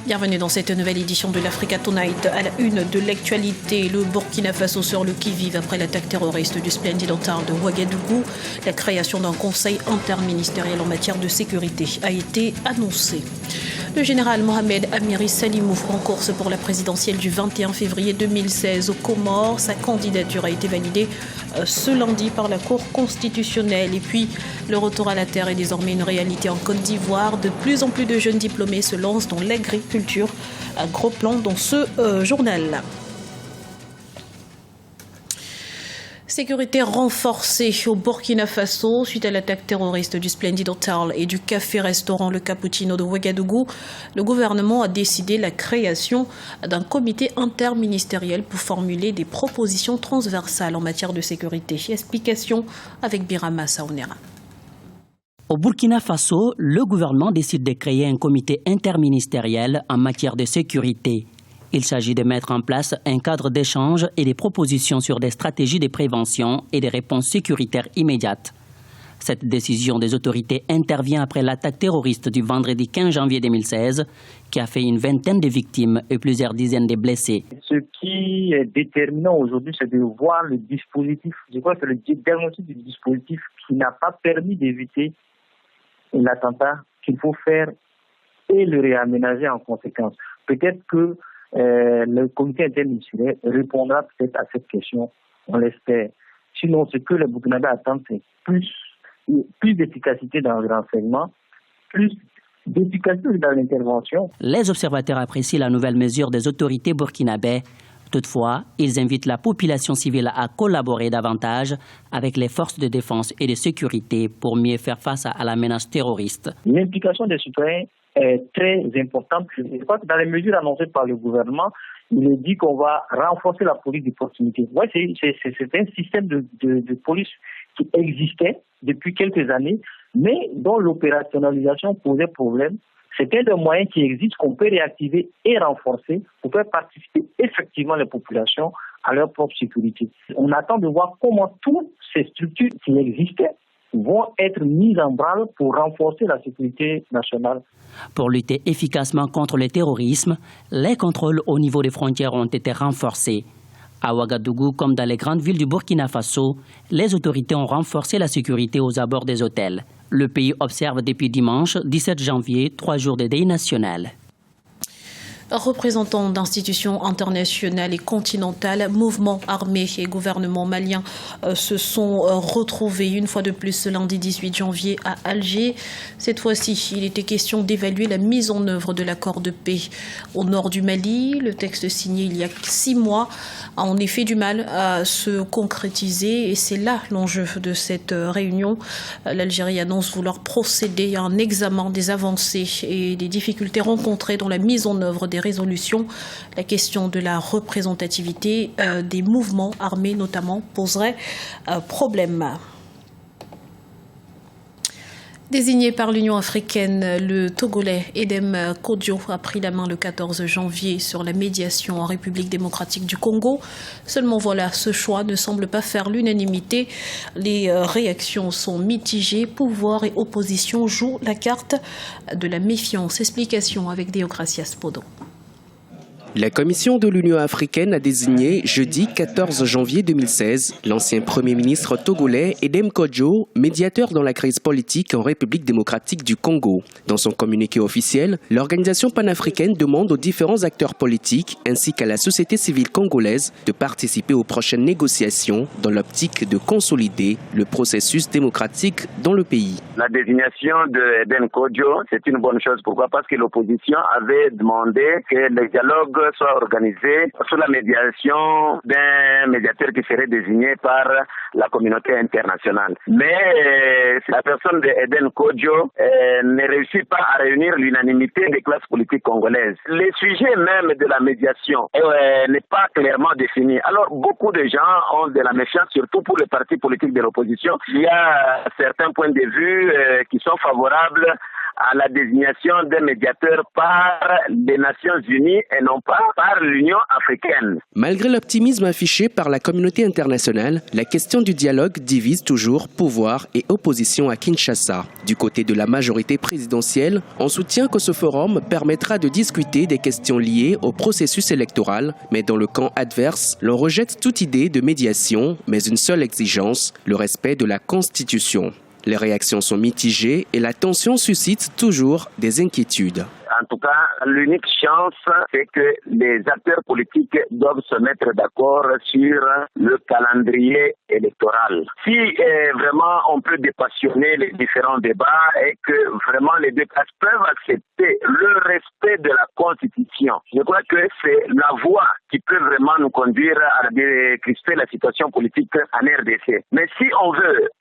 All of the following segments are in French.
Bienvenue dans cette nouvelle édition de l'Africa Tonight. À la une de l'actualité, le Burkina Faso sur le qui-vive après l'attaque terroriste du Splendid Hotel de Ouagadougou. La création d'un conseil interministériel en matière de sécurité a été annoncée. Le général Mohamed Amiri Salimou en course pour la présidentielle du 21 février 2016 aux Comores. Sa candidature a été validée ce lundi par la Cour constitutionnelle. Et puis, le retour à la terre est désormais une réalité en Côte d'Ivoire. De plus en plus de jeunes diplômés se lancent dans l'agriculture. Un gros plan dans ce journal. Sécurité renforcée au Burkina Faso suite à l'attaque terroriste du Splendid Hotel et du café-restaurant Le Cappuccino de Ouagadougou. Le gouvernement a décidé la création d'un comité interministériel pour formuler des propositions transversales en matière de sécurité. Explication avec Birama Saounera. Au Burkina Faso, le gouvernement décide de créer un comité interministériel en matière de sécurité. Il s'agit de mettre en place un cadre d'échange et des propositions sur des stratégies de prévention et des réponses sécuritaires immédiates. Cette décision des autorités intervient après l'attaque terroriste du vendredi 15 janvier 2016 qui a fait une vingtaine de victimes et plusieurs dizaines de blessés. Ce qui est déterminant aujourd'hui, c'est de voir le dispositif. Je crois que c'est le diagnostic du dispositif qui n'a pas permis d'éviter l'attentat qu'il faut faire et le réaménager en conséquence. Peut-être que le comité interministériel répondra peut-être à cette question, on l'espère. Sinon, ce que les Burkinabés attendent, c'est plus d'efficacité dans le renseignement, plus d'efficacité dans l'intervention. Les observateurs apprécient la nouvelle mesure des autorités burkinabées. Toutefois, ils invitent la population civile à collaborer davantage avec les forces de défense et de sécurité pour mieux faire face à la menace terroriste. L'implication des citoyens est très importante. Je crois que dans les mesures annoncées par le gouvernement, il est dit qu'on va renforcer la police de proximité. Ouais, c'est un système de police qui existait depuis quelques années, mais dont l'opérationnalisation posait problème. C'est un des moyens qui existent qu'on peut réactiver et renforcer pour faire participer effectivement les populations à leur propre sécurité. On attend de voir comment toutes ces structures qui existaient vont être mises en branle pour renforcer la sécurité nationale. Pour lutter efficacement contre le terrorisme, les contrôles au niveau des frontières ont été renforcés. À Ouagadougou, comme dans les grandes villes du Burkina Faso, les autorités ont renforcé la sécurité aux abords des hôtels. Le pays observe depuis dimanche, 17 janvier, 3 jours de deuil national. Représentants d'institutions internationales et continentales, mouvements armés et gouvernements maliens se sont retrouvés une fois de plus ce lundi 18 janvier à Alger. Cette fois-ci, il était question d'évaluer la mise en œuvre de l'accord de paix au nord du Mali. Le texte signé il y a 6 mois a en effet du mal à se concrétiser et c'est là l'enjeu de cette réunion. L'Algérie annonce vouloir procéder à un examen des avancées et des difficultés rencontrées dans la mise en œuvre des résolutions. La question de la représentativité des mouvements armés notamment poserait problème. Désigné par l'Union africaine, le Togolais Edem Kodjo a pris la main le 14 janvier sur la médiation en République démocratique du Congo. Seulement voilà, ce choix ne semble pas faire l'unanimité. Les réactions sont mitigées. Pouvoir et opposition jouent la carte de la méfiance. Explication avec Deogracias Podo. La Commission de l'Union africaine a désigné jeudi 14 janvier 2016 l'ancien Premier ministre togolais Edem Kodjo, médiateur dans la crise politique en République démocratique du Congo. Dans son communiqué officiel, l'organisation panafricaine demande aux différents acteurs politiques ainsi qu'à la société civile congolaise de participer aux prochaines négociations dans l'optique de consolider le processus démocratique dans le pays. La désignation de Edem Kodjo, c'est une bonne chose. Pourquoi? Parce que l'opposition avait demandé que le dialogue soit organisé sous la médiation d'un médiateur qui serait désigné par la communauté internationale. Mais la personne d'Eden Kodjo ne réussit pas à réunir l'unanimité des classes politiques congolaises. Le sujet même de la médiation n'est pas clairement défini. Alors beaucoup de gens ont de la méfiance, surtout pour les partis politiques de l'opposition. Il y a certains points de vue qui sont favorables à la désignation d'un médiateur par les Nations Unies et non pas par l'Union africaine. Malgré l'optimisme affiché par la communauté internationale, la question du dialogue divise toujours pouvoir et opposition à Kinshasa. Du côté de la majorité présidentielle, on soutient que ce forum permettra de discuter des questions liées au processus électoral, mais dans le camp adverse, l'on rejette toute idée de médiation, mais une seule exigence, le respect de la Constitution. Les réactions sont mitigées et la tension suscite toujours des inquiétudes. En tout cas, l'unique chance, c'est que les acteurs politiques doivent se mettre d'accord sur le calendrier électoral. Si vraiment on peut dépassionner les différents débats et que vraiment les deux classes peuvent accepter le respect de la Constitution, je crois que c'est la voie qui peut vraiment nous conduire à décrisper la situation politique en RDC. Mais si on veut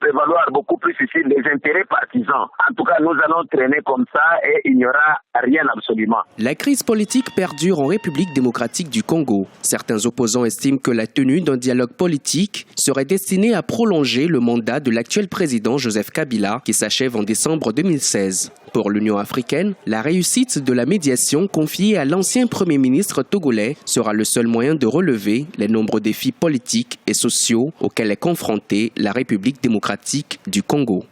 prévaloir beaucoup plus ici les intérêts partisans, en tout cas nous allons traîner comme ça et il n'y aura rien absolument. La crise politique perdure en République démocratique du Congo. Certains opposants estiment que la tenue d'un dialogue politique serait destinée à prolonger le mandat de l'actuel président Joseph Kabila qui s'achève en décembre 2016. Pour l'Union africaine, la réussite de la médiation confiée à l'ancien Premier ministre togolais sera le seul moyen de relever les nombreux défis politiques et sociaux auxquels est confrontée la République démocratique du Congo.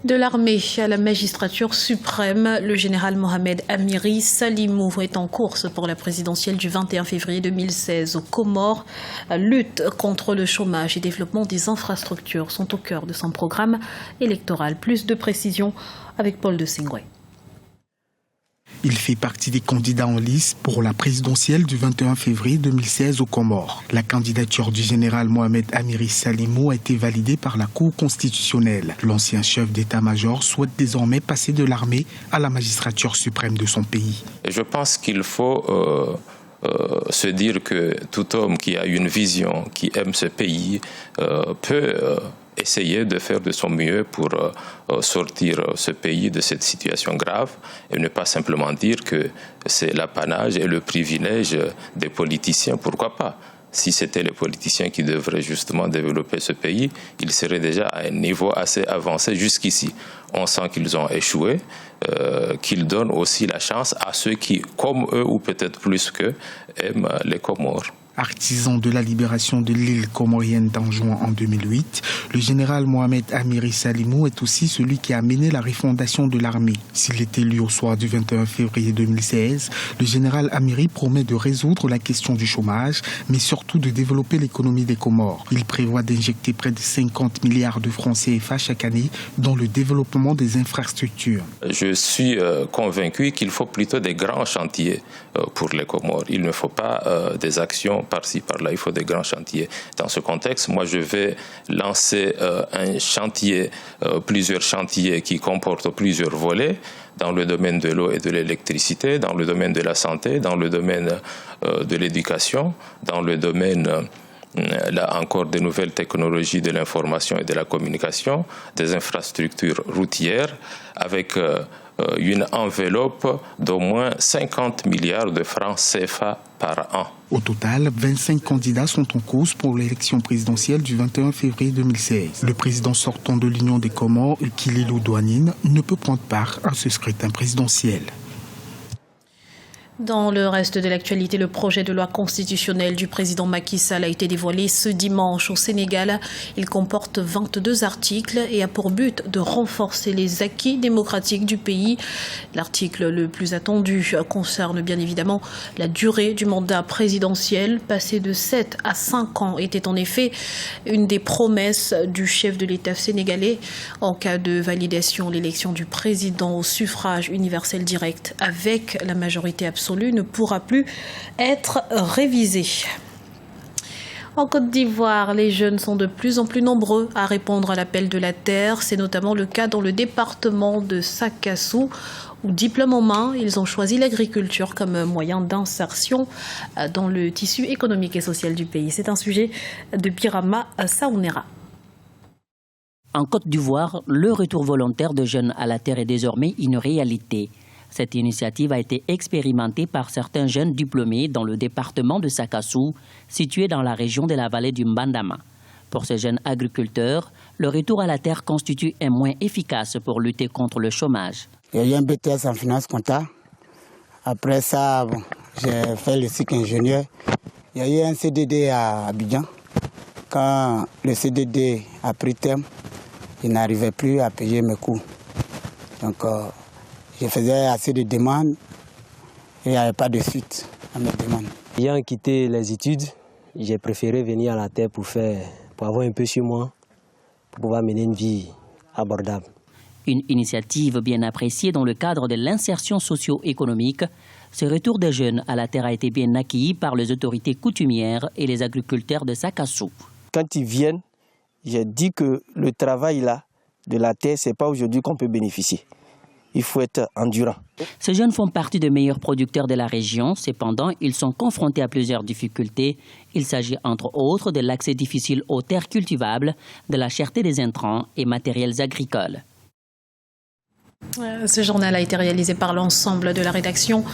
De l'armée à la magistrature suprême, le général Mohamed Amiri Salimou est en course pour la présidentielle du 21 février 2016 aux Comores. Lutte contre le chômage et développement des infrastructures sont au cœur de son programme électoral. Plus de précisions avec Paul de Singoué. Il fait partie des candidats en lice pour la présidentielle du 21 février 2016 aux Comores. La candidature du général Mohamed Amiri Salimou a été validée par la Cour constitutionnelle. L'ancien chef d'état-major souhaite désormais passer de l'armée à la magistrature suprême de son pays. Je pense qu'il faut se dire que tout homme qui a une vision, qui aime ce pays, peut essayer de faire de son mieux pour sortir ce pays de cette situation grave et ne pas simplement dire que c'est l'apanage et le privilège des politiciens. Pourquoi pas ? Si c'était les politiciens qui devraient justement développer ce pays, ils seraient déjà à un niveau assez avancé jusqu'ici. On sent qu'ils ont échoué, qu'ils donnent aussi la chance à ceux qui, comme eux ou peut-être plus qu'eux, aiment les Comores. Artisan de la libération de l'île comorienne d'Anjouan en 2008, le général Mohamed Amiri Salimou est aussi celui qui a mené la refondation de l'armée. S'il est élu au soir du 21 février 2016, le général Amiri promet de résoudre la question du chômage, mais surtout de développer l'économie des Comores. Il prévoit d'injecter près de 50 milliards de francs CFA chaque année dans le développement des infrastructures. Je suis convaincu qu'il faut plutôt des grands chantiers pour les Comores. Il ne faut pas des actions par-ci, par-là, il faut des grands chantiers. Dans ce contexte, moi, je vais lancer un chantier, plusieurs chantiers qui comportent plusieurs volets dans le domaine de l'eau et de l'électricité, dans le domaine de la santé, dans le domaine de l'éducation, dans le domaine, là encore, des nouvelles technologies de l'information et de la communication, des infrastructures routières, avec une enveloppe d'au moins 50 milliards de francs CFA par an. Au total, 25 candidats sont en course pour l'élection présidentielle du 21 février 2016. Le président sortant de l'Union des Comores, Kililou Douanine, ne peut prendre part à ce scrutin présidentiel. Dans le reste de l'actualité, le projet de loi constitutionnelle du président Macky Sall a été dévoilé ce dimanche au Sénégal. Il comporte 22 articles et a pour but de renforcer les acquis démocratiques du pays. L'article le plus attendu concerne bien évidemment la durée du mandat présidentiel. Passer de 7 à 5 ans était en effet une des promesses du chef de l'État sénégalais. En cas de validation, l'élection du président au suffrage universel direct avec la majorité absolue ne pourra plus être révisé. En Côte d'Ivoire, les jeunes sont de plus en plus nombreux à répondre à l'appel de la terre. C'est notamment le cas dans le département de Sakassou, où, diplôme en main, ils ont choisi l'agriculture comme moyen d'insertion dans le tissu économique et social du pays. C'est un sujet de Birama Saounera. En Côte d'Ivoire, le retour volontaire de jeunes à la terre est désormais une réalité. Cette initiative a été expérimentée par certains jeunes diplômés dans le département de Sakassou, situé dans la région de la vallée du Mbandama. Pour ces jeunes agriculteurs, le retour à la terre constitue un moyen efficace pour lutter contre le chômage. Il y a eu un BTS en finance comptable. Après ça, j'ai fait le cycle ingénieur. Il y a eu un CDD à Abidjan. Quand le CDD a pris terme, je n'arrivais plus à payer mes coûts. Donc, je faisais assez de demandes et il n'y avait pas de suite à mes demandes. Ayant quitté les études, j'ai préféré venir à la terre pour avoir un peu sur moi, pour pouvoir mener une vie abordable. Une initiative bien appréciée dans le cadre de l'insertion socio-économique. Ce retour des jeunes à la terre a été bien accueilli par les autorités coutumières et les agriculteurs de Sakassou. Quand ils viennent, j'ai dit que le travail là, de la terre, ce n'est pas aujourd'hui qu'on peut bénéficier. Il faut être endurant. Ces jeunes font partie des meilleurs producteurs de la région. Cependant, ils sont confrontés à plusieurs difficultés. Il s'agit entre autres de l'accès difficile aux terres cultivables, de la cherté des intrants et matériels agricoles. Ce journal a été réalisé par l'ensemble de la rédaction.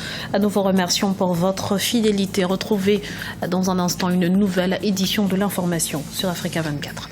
Nous vous remercions pour votre fidélité. Retrouvez dans un instant une nouvelle édition de l'information sur Africa 24.